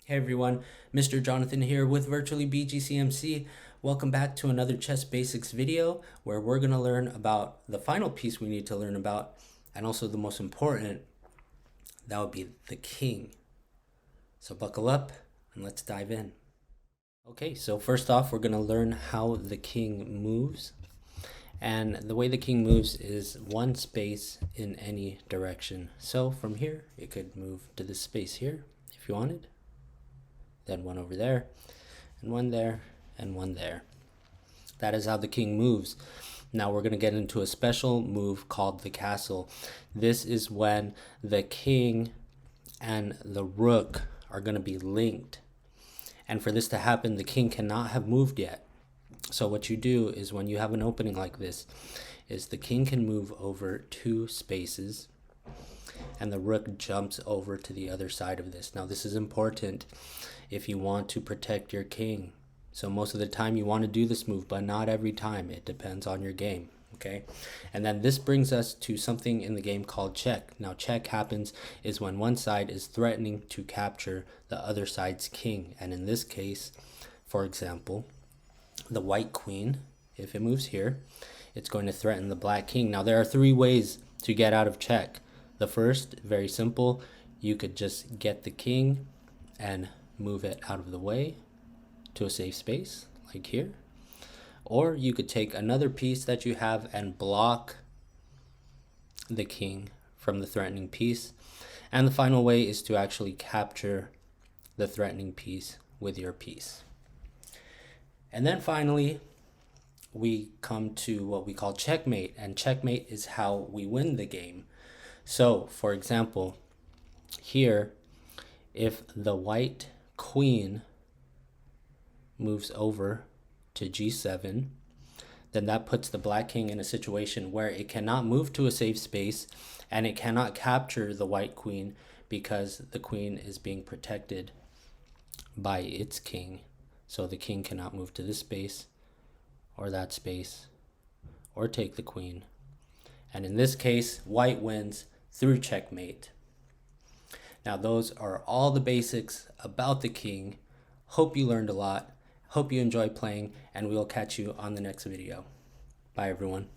Hey everyone, Mr. Jonathan here with Virtually BGCMC. Welcome back to another chess basics video where we're going to learn about the final piece we need to learn about, and also the most important, that would be the king. So buckle up and let's dive in. Okay, so first off, we're going to learn how the king moves. And the way the king moves is one space in any direction. So from here, it could move to this space here if you wanted. Then one over there, and one there, and one there. That is how the king moves. Now we're going to get into a special move called the castle. This is when the king and the rook are going to be linked. And for this to happen, the king cannot have moved yet. So what you do is when you have an opening like this, is the king can move over 2 spaces and the rook jumps over to the other side of this. Now this is important if you want to protect your king. So most of the time you want to do this move, but not every time. It depends on your game, okay? And then this brings us to something in the game called check. Now check happens is when one side is threatening to capture the other side's king. And in this case, for example, the white queen, if it moves here, it's going to threaten the black king. Now there are 3 ways to get out of check. The first, very simple, you could just get the king and move it out of the way to a safe space, like here. Or you could take another piece that you have and block the king from the threatening piece. And the final way is to actually capture the threatening piece with your piece. And then finally, we come to what we call checkmate. And checkmate is how we win the game. So, for example, here, if the white queen moves over to g7, then that puts the black king in a situation where it cannot move to a safe space and it cannot capture the white queen because the queen is being protected by its king. So the king cannot move to this space or that space or take the queen. And in this case, white wins through checkmate. Now those are all the basics about the king. Hope you learned a lot. Hope you enjoy playing, and we'll catch you on the next video. Bye everyone.